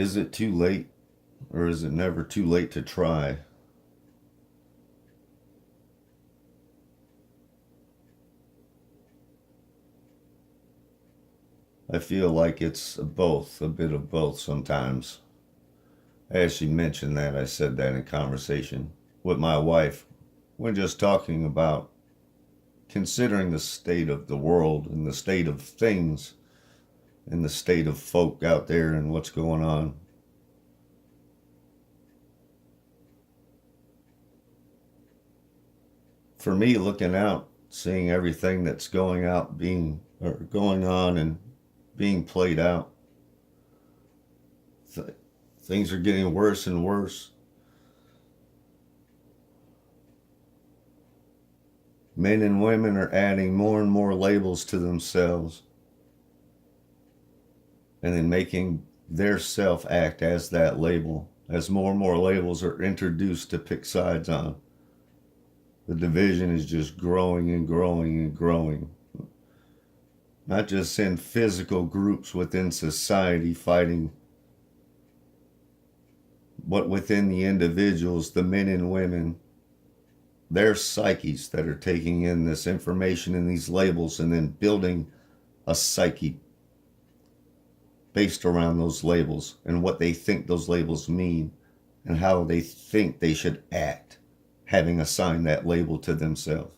Is it too late, or is it never too late to try? I feel like it's both, a bit of both sometimes. I actually mentioned that. I said that in conversation with my wife. We're just talking about considering the state of the world and the state of things and the state of folk out there and what's going on. For me, looking out, seeing everything that's going out, being or going on and being played out, th- things are getting worse and worse. Men and women are adding more and more labels to themselves and then making their self act as that label. As more and more labels are introduced to pick sides on, the division is just growing and growing and growing. Not just in physical groups within society fighting, but within the individuals, the men and women, their psyches that are taking in this information and these labels and then building a psyche based around those labels and what they think those labels mean and how they think they should act, having assigned that label to themselves.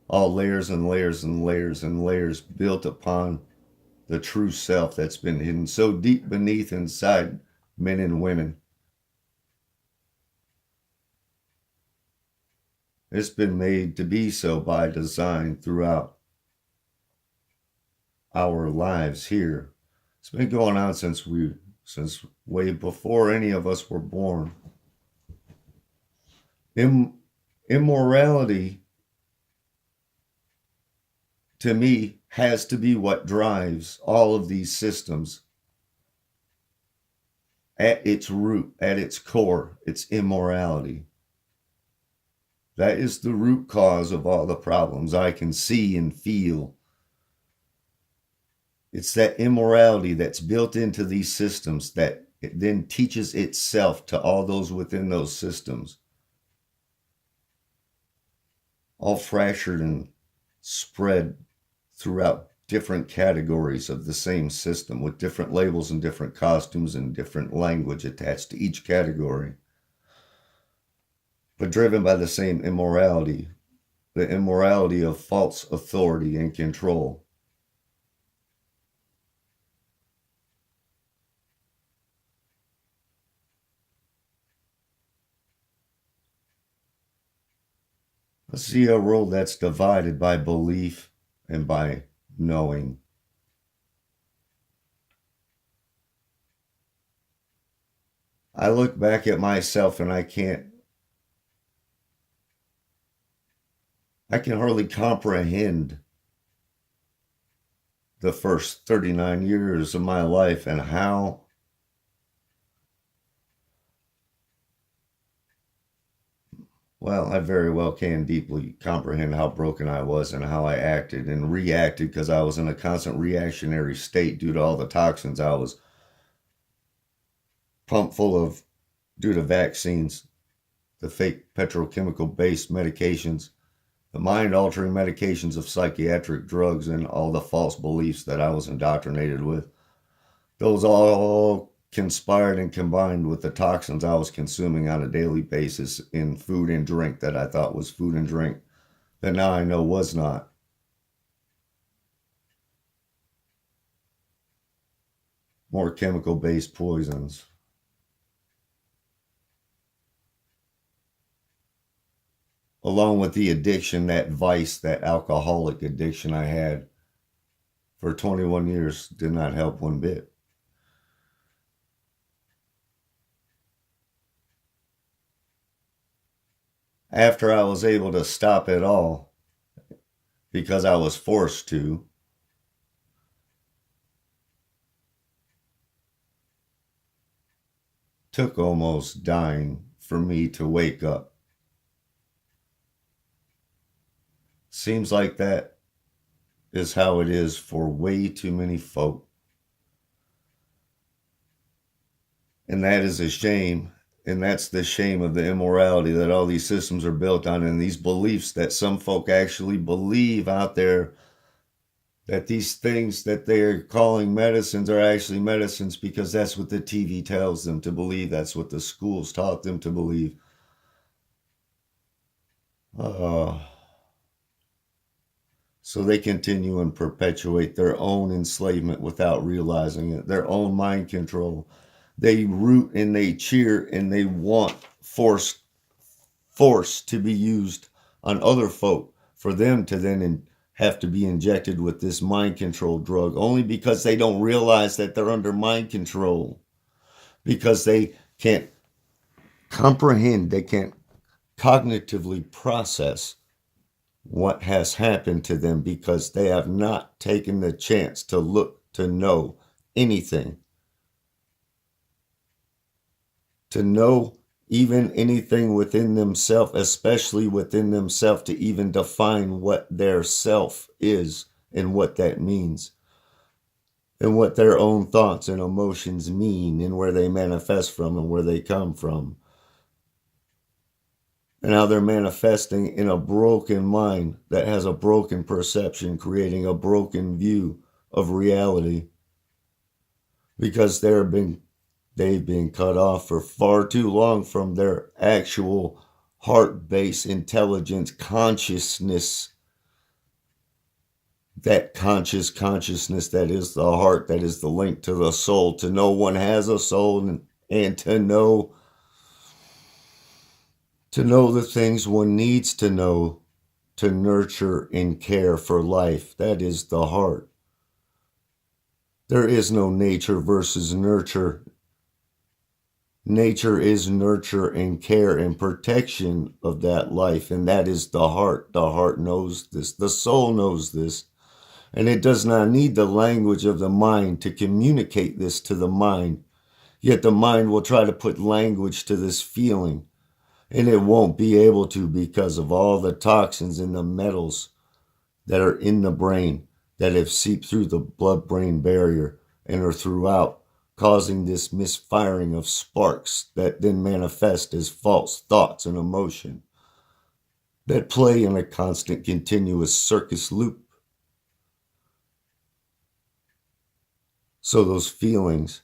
All layers and layers and layers and layers built upon the true self that's been hidden so deep beneath inside men and women. It's been made to be so by design throughout our lives here. It's been going on since way before any of us were born. Immorality to me has to be what drives all of these systems. At its root, at its core, it's immorality. That is the root cause of all the problems I can see and feel. It's that immorality that's built into these systems that it then teaches itself to all those within those systems, all fractured and spread throughout different categories of the same system with different labels and different costumes and different language attached to each category, but driven by the same immorality, the immorality of false authority and control. I see a world that's divided by belief and by knowing. I look back at myself and I can hardly comprehend the first 39 years of my life and how well, I very well can deeply comprehend how broken I was and how I acted and reacted because I was in a constant reactionary state due to all the toxins I was pumped full of due to vaccines, the fake petrochemical based medications, the mind altering medications of psychiatric drugs, and all the false beliefs that I was indoctrinated with. Those all conspired and combined with the toxins I was consuming on a daily basis in food and drink that I thought was food and drink that now I know was not. More chemical based poisons. Along with the addiction, that vice, that alcoholic addiction I had for 21 years did not help one bit. After I was able to stop it all because I was forced to, took almost dying for me to wake up. Seems like that is how it is for way too many folk. And that is a shame. And that's the shame of the immorality that all these systems are built on, and these beliefs that some folk actually believe out there, that these things that they're calling medicines are actually medicines because that's what the TV tells them to believe. That's what the schools taught them to believe. Uh, so they continue and perpetuate their own enslavement without realizing it, their own mind control. They root and they cheer and they want force to be used on other folk for them to then have to be injected with this mind control drug, only because they don't realize that they're under mind control, because they can't comprehend, they can't cognitively process what has happened to them, because they have not taken the chance to look to know anything, to know even anything within themselves, especially within themselves, to even define what their self is and what that means, and what their own thoughts and emotions mean, and where they manifest from and where they come from, and how they're manifesting in a broken mind that has a broken perception, creating a broken view of reality, because they've been cut off for far too long from their actual heart-based intelligence, consciousness, that consciousness that is the heart, that is the link to the soul, to know one has a soul, and to know the things one needs to know to nurture and care for life. That is the heart. There is no nature versus nurture. Nature is nurture and care and protection of that life, and that is the heart. The heart knows this. The soul knows this. And it does not need the language of the mind to communicate this to the mind. Yet the mind will try to put language to this feeling, and it won't be able to, because of all the toxins and the metals that are in the brain that have seeped through the blood-brain barrier and are throughout, causing this misfiring of sparks that then manifest as false thoughts and emotion that play in a constant continuous circus loop. So those feelings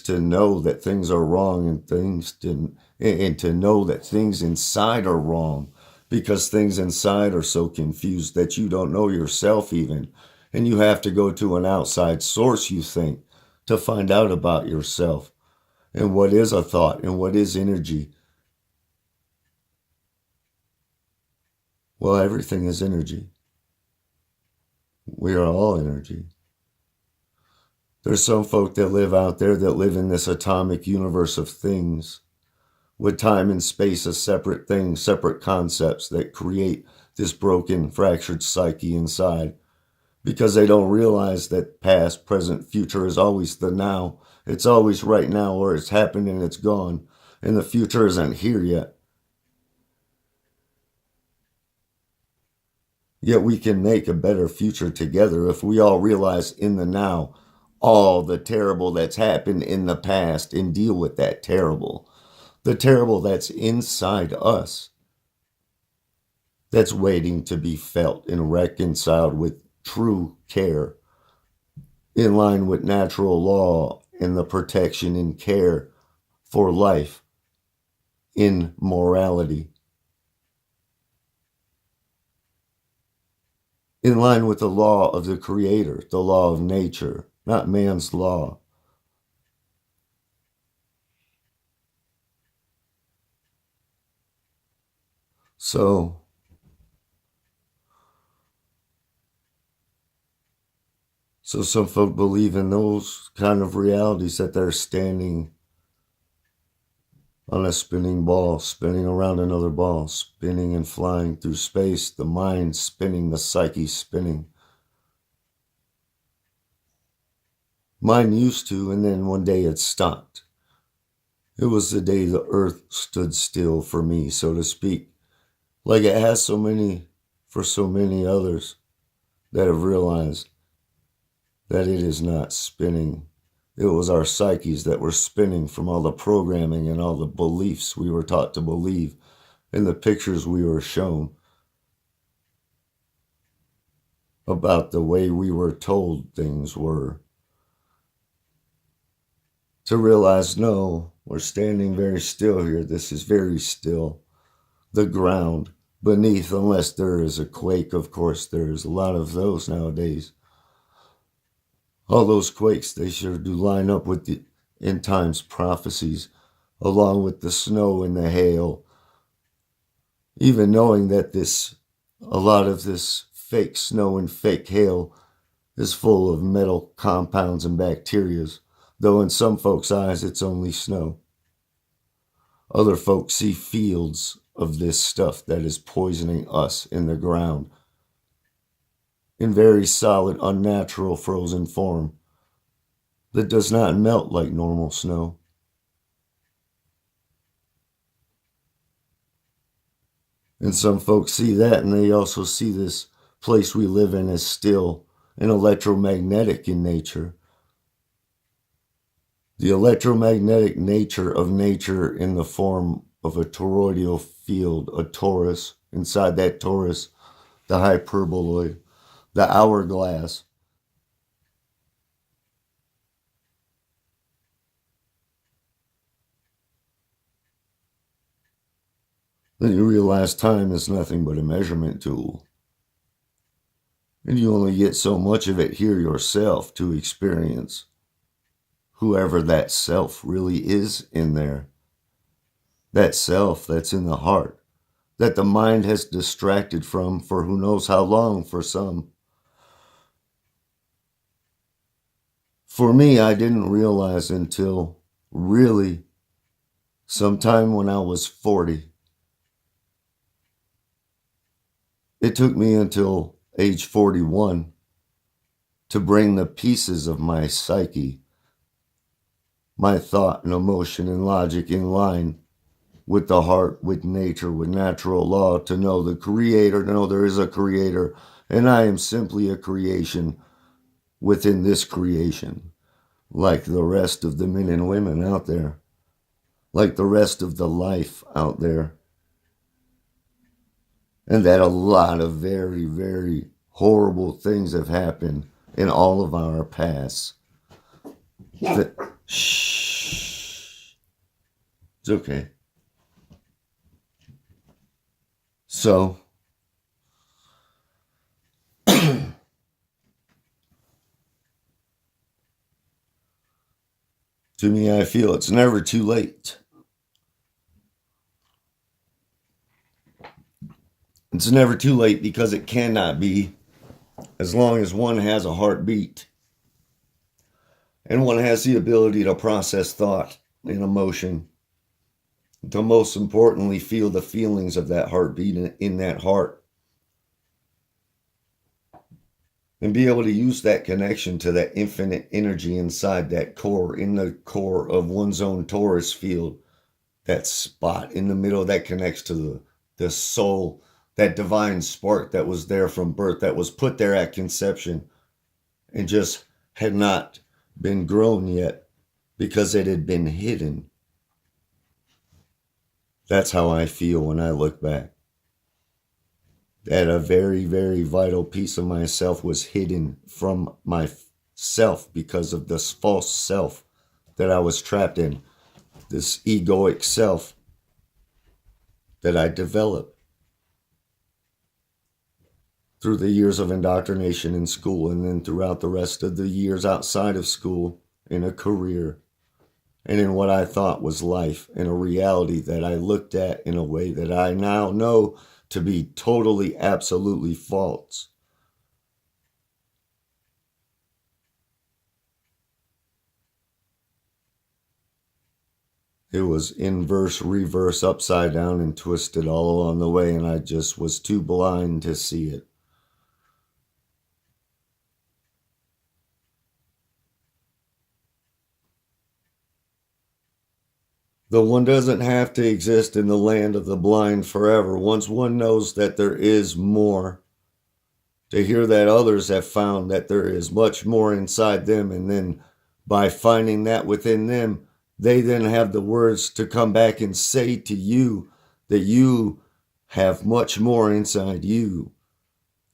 to know that things are wrong, and to know that things inside are wrong, because things inside are so confused that you don't know yourself even, and you have to go to an outside source, you think, to find out about yourself and what is a thought and what is energy. Well, everything is energy. We are all energy. There's some folk that live out there that live in this atomic universe of things, with time and space as separate things, separate concepts that create this broken, fractured psyche inside, because they don't realize that past, present, future is always the now. It's always right now, or it's happened and it's gone, and the future isn't here yet. Yet we can make a better future together if we all realize in the now all the terrible that's happened in the past, and deal with that terrible. The terrible that's inside us, that's waiting to be felt and reconciled with true care, in line with natural law and the protection and care for life in morality, in line with the law of the Creator, the law of nature, not man's law. So some folk believe in those kind of realities, that they're standing on a spinning ball, spinning around another ball, spinning and flying through space, the mind spinning, the psyche spinning. Mine used to, and then one day it stopped. It was the day the earth stood still for me, so to speak, like it has for so many others that have realized that it is not spinning. It was our psyches that were spinning from all the programming and all the beliefs we were taught to believe and the pictures we were shown about the way we were told things were. To realize, no, we're standing very still here. This is very still. The ground beneath, unless there is a quake, of course, there's a lot of those nowadays. All those quakes, they sure do line up with the end times prophecies, along with the snow and the hail. Even knowing that a lot of this fake snow and fake hail is full of metal compounds and bacterias, though in some folks' eyes it's only snow. Other folks see fields of this stuff that is poisoning us in the ground in very solid, unnatural, frozen form that does not melt like normal snow. And some folks see that, and they also see this place we live in as still and electromagnetic in nature. The electromagnetic nature of nature in the form of a toroidal field, a torus, inside that torus, the hyperboloid, the hourglass. Then you realize time is nothing but a measurement tool. And you only get so much of it here yourself to experience whoever that self really is in there. That self that's in the heart, that the mind has distracted from for who knows how long for some. For me, I didn't realize until really sometime when I was 40. It took me until age 41 to bring the pieces of my psyche, my thought and emotion and logic in line with the heart, with nature, with natural law, to know the creator, to know there is a creator, and I am simply a creation within this creation, like the rest of the men and women out there, like the rest of the life out there. And that a lot of very, very horrible things have happened in all of our past. Shh. It's okay. So, to me, I feel it's never too late. It's never too late because it cannot be, as long as one has a heartbeat and one has the ability to process thought and emotion, to most importantly feel the feelings of that heartbeat in that heart, and be able to use that connection to that infinite energy inside that core, in the core of one's own torus field, that spot in the middle that connects to the soul, that divine spark that was there from birth, that was put there at conception and just had not been grown yet because it had been hidden. That's how I feel when I look back. That a very, very vital piece of myself was hidden from myself because of this false self that I was trapped in, this egoic self that I developed through the years of indoctrination in school, and then throughout the rest of the years outside of school, in a career, and in what I thought was life, in a reality that I looked at in a way that I now know to be totally, absolutely false. It was inverse, reverse, upside down, and twisted all along the way, and I just was too blind to see it. Though one doesn't have to exist in the land of the blind forever, once one knows that there is more, to hear that others have found that there is much more inside them, and then By finding that within them, they then have the words to come back and say to you that you have much more inside you.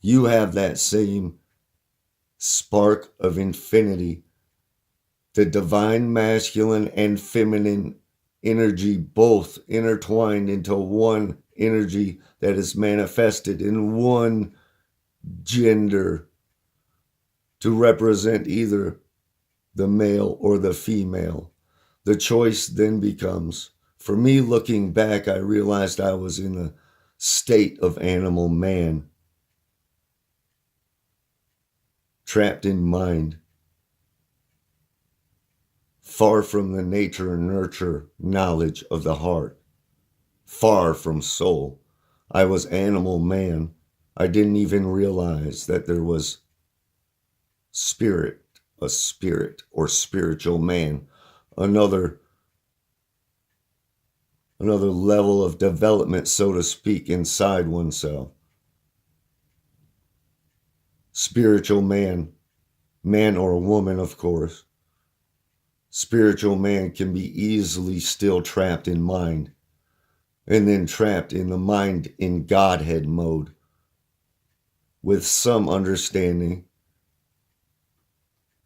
You have that same spark of infinity, the divine masculine and feminine energy, both intertwined into one energy that is manifested in one gender to represent either the male or the female. The choice then becomes, for me looking back, I realized I was in a state of animal man, trapped in mind, far from the nature and nurture knowledge of the heart, far from soul. I was animal man. I didn't even realize that there was spirit, a spirit or spiritual man, another level of development, so to speak, inside oneself. Spiritual man, man or woman, of course. Spiritual man can be easily still trapped in mind, and then trapped in the mind in Godhead mode, with some understanding,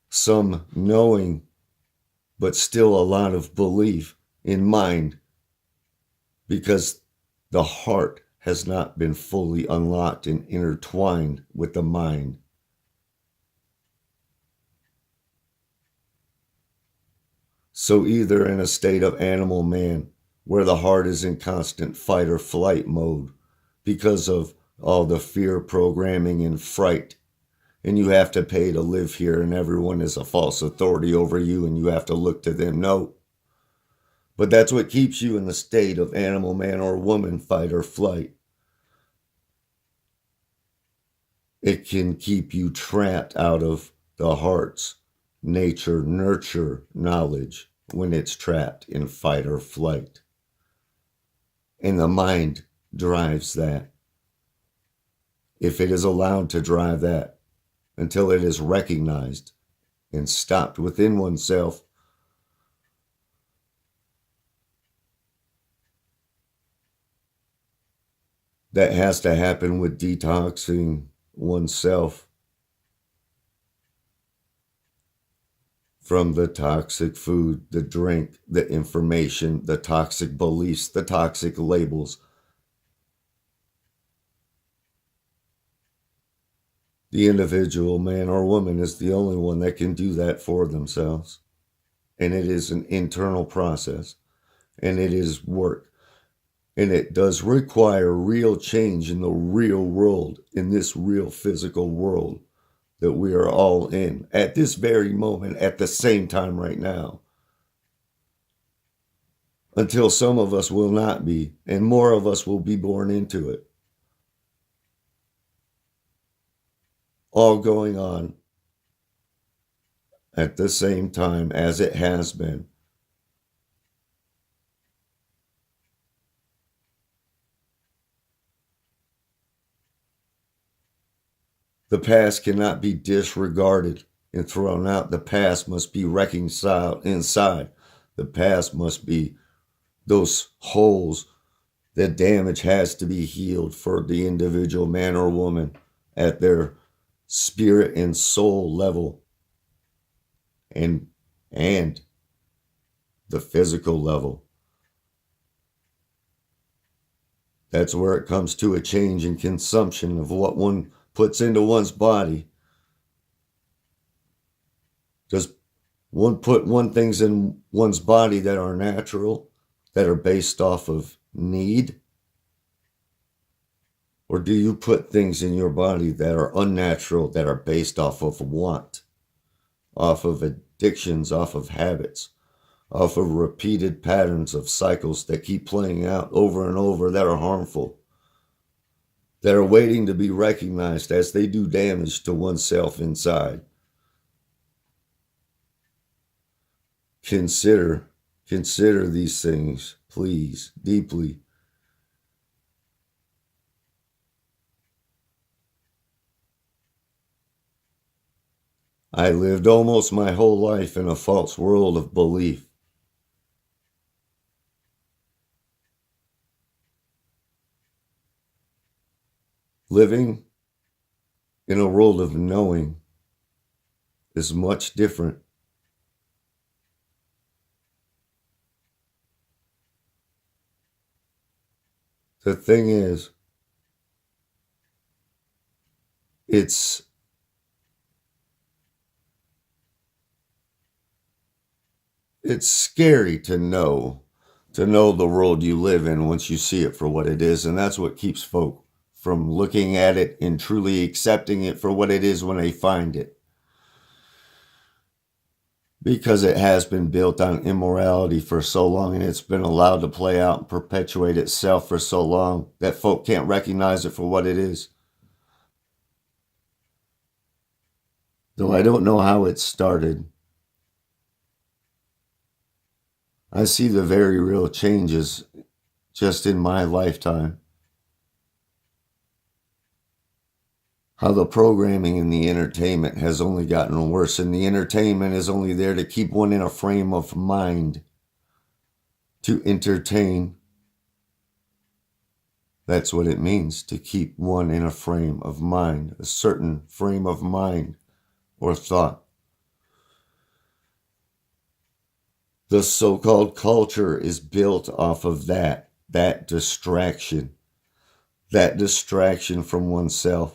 some knowing, but still a lot of belief in mind, because the heart has not been fully unlocked and intertwined with the mind. So either in a state of animal man, where the heart is in constant fight or flight mode because of all the fear programming and fright, and you have to pay to live here, and everyone is a false authority over you, and you have to look to them. No. But that's what keeps you in the state of animal man or woman, fight or flight. It can keep you trapped out of the heart's nature, nurture, knowledge when it's trapped in fight or flight. And the mind drives that. If it is allowed to drive that until it is recognized and stopped within oneself, that has to happen with detoxing oneself from the toxic food, the drink, the information, the toxic beliefs, the toxic labels. The individual, man or woman, is the only one that can do that for themselves. And it is an internal process, and it is work. And it does require real change in the real world, in this real physical world that we are all in at this very moment, at the same time right now. Until some of us will not be, and more of us will be born into it. All going on at the same time as it has been. The past cannot be disregarded and thrown out. The past must be reconciled inside. The past must be those holes. The damage has to be healed for the individual man or woman at their spirit and soul level, and the physical level. That's where it comes to a change in consumption of what one puts into one's body. Does one put things in one's body that are natural, that are based off of need? Or do you put things in your body that are unnatural, that are based off of want, off of addictions, off of habits, off of repeated patterns of cycles that keep playing out over and over, that are harmful, that are waiting to be recognized as they do damage to oneself inside? Consider these things, please, deeply. I lived almost my whole life in a false world of belief. Living in a world of knowing is much different. The thing is, it's it's scary to know the world you live in once you see it for what it is, and that's what keeps folk from looking at it and truly accepting it for what it is when they find it. Because it has been built on immorality for so long and it's been allowed to play out and perpetuate itself for so long that folk can't recognize it for what it is. Though I don't know how it started, I see the very real changes just in my lifetime. How the programming and the entertainment has only gotten worse, and the entertainment is only there to keep one in a frame of mind to entertain. That's what it means to keep one in a frame of mind, a certain frame of mind or thought. The so-called culture is built off of that distraction from oneself,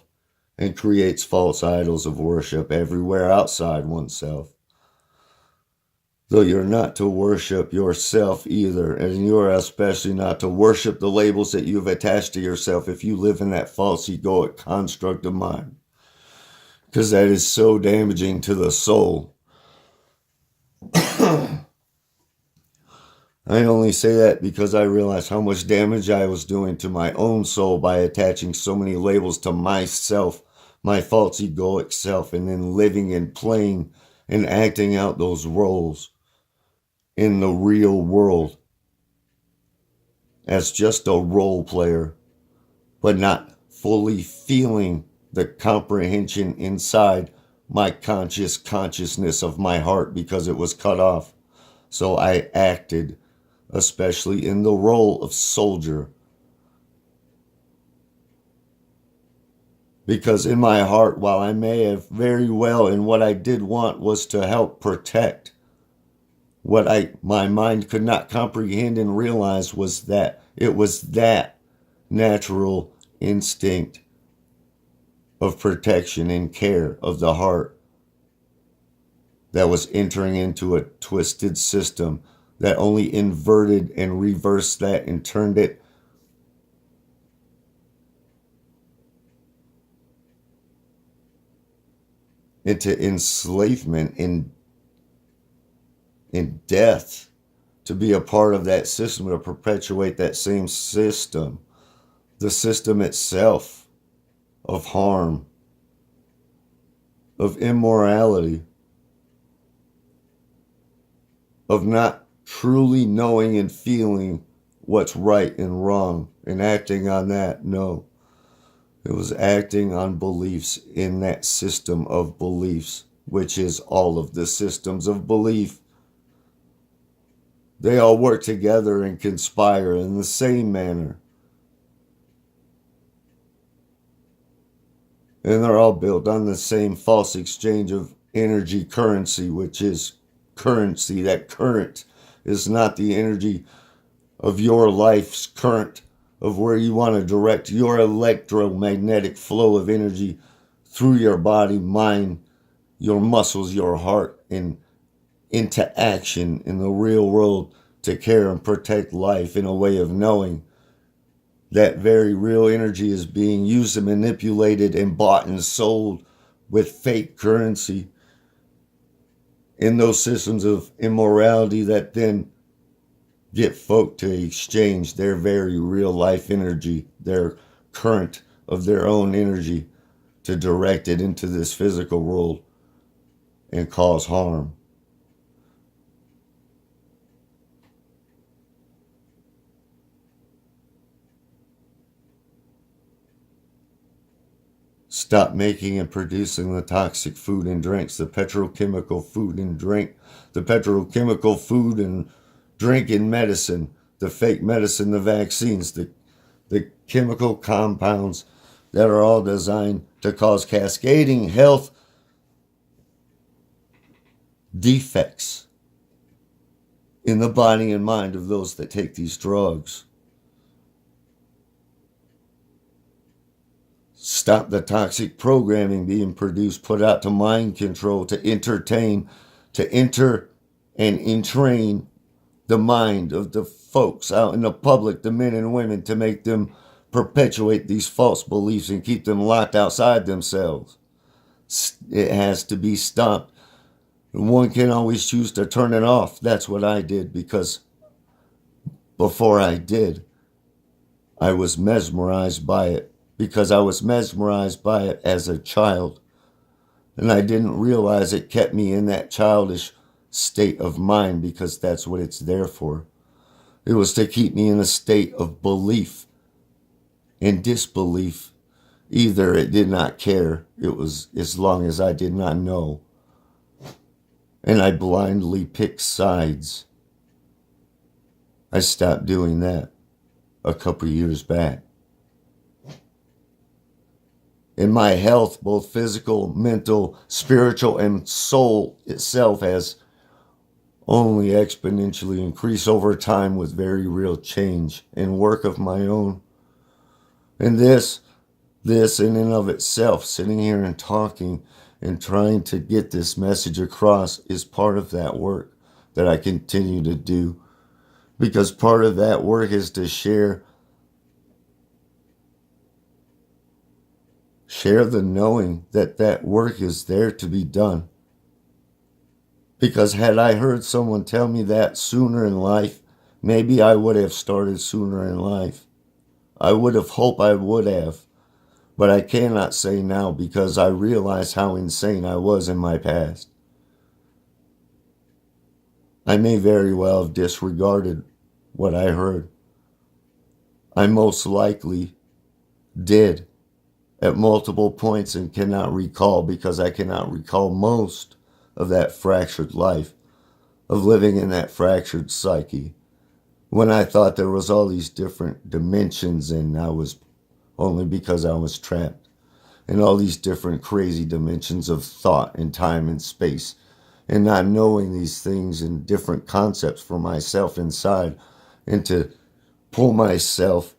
and creates false idols of worship everywhere outside oneself. Though you're not to worship yourself either, and you're especially not to worship the labels that you've attached to yourself if you live in that false egoic construct of mind. Because that is so damaging to the soul. I only say that because I realized how much damage I was doing to my own soul by attaching so many labels to myself, my false egoic self, and then living and playing and acting out those roles in the real world as just a role player, but not fully feeling the comprehension inside my consciousness of my heart because it was cut off. So I acted, especially in the role of soldier. Because in my heart, while I may have very well, and what I did want was to help protect, what my mind could not comprehend and realize was that it was that natural instinct of protection and care of the heart that was entering into a twisted system that only inverted and reversed that and turned it into enslavement and in death, to be a part of that system, to perpetuate that same system, the system itself of harm, of immorality, of not truly knowing and feeling what's right and wrong and acting on that. No, it was acting on beliefs in that system of beliefs, which is all of the systems of belief. They all work together and conspire in the same manner. And they're all built on the same false exchange of energy currency, which is currency. That current is not the energy of your life's current, of where you want to direct your electromagnetic flow of energy through your body, mind, your muscles, your heart, and into action in the real world to care and protect life in a way of knowing. That very real energy is being used and manipulated and bought and sold with fake currency in those systems of immorality that then get folk to exchange their very real life energy, their current of their own energy, to direct it into this physical world and cause harm. Stop making and producing the toxic food and drinks, the petrochemical food and drink, the petrochemical food and drink and medicine, the fake medicine, the vaccines, the chemical compounds that are all designed to cause cascading health defects in the body and mind of those that take these drugs. Stop the toxic programming being produced, put out to mind control, to entertain, to enter and entrain the mind of the folks out in the public, the men and women, to make them perpetuate these false beliefs and keep them locked outside themselves. It has to be stopped. One can always choose to turn it off. That's what I did, because before I did, I was mesmerized by it, because I was mesmerized by it as a child. And I didn't realize it kept me in that childish state of mind, because that's what it's there for. It was to keep me in a state of belief and disbelief. Either it did not care, it was as long as I did not know. And I blindly picked sides. I stopped doing that a couple years back. And my health, both physical, mental, spiritual, and soul itself, has only exponentially increased over time with very real change and work of my own. And this in and of itself, sitting here and talking and trying to get this message across, is part of that work that I continue to do. Because part of that work is to share the knowing that that work is there to be done. Because had I heard someone tell me that sooner in life, maybe I would have started sooner in life. I would have hoped I would have. But I cannot say now, because I realize how insane I was in my past. I may very well have disregarded what I heard. I most likely did at multiple points and cannot recall, because I cannot recall most of that fractured life, of living in that fractured psyche, when I thought there was all these different dimensions, and I was only because I was trapped in all these different crazy dimensions of thought and time and space, and not knowing these things and different concepts for myself inside, and to pull myself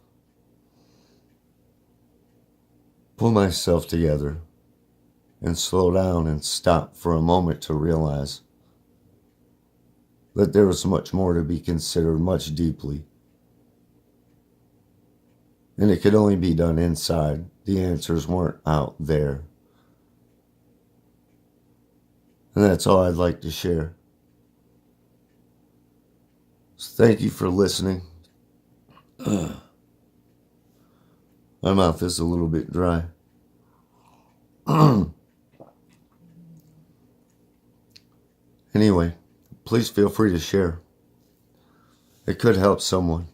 together and slow down and stop for a moment to realize that there was much more to be considered, much deeply. And it could only be done inside. The answers weren't out there. And that's all I'd like to share. So thank you for listening. My mouth is a little bit dry. Anyway, please feel free to share. It could help someone.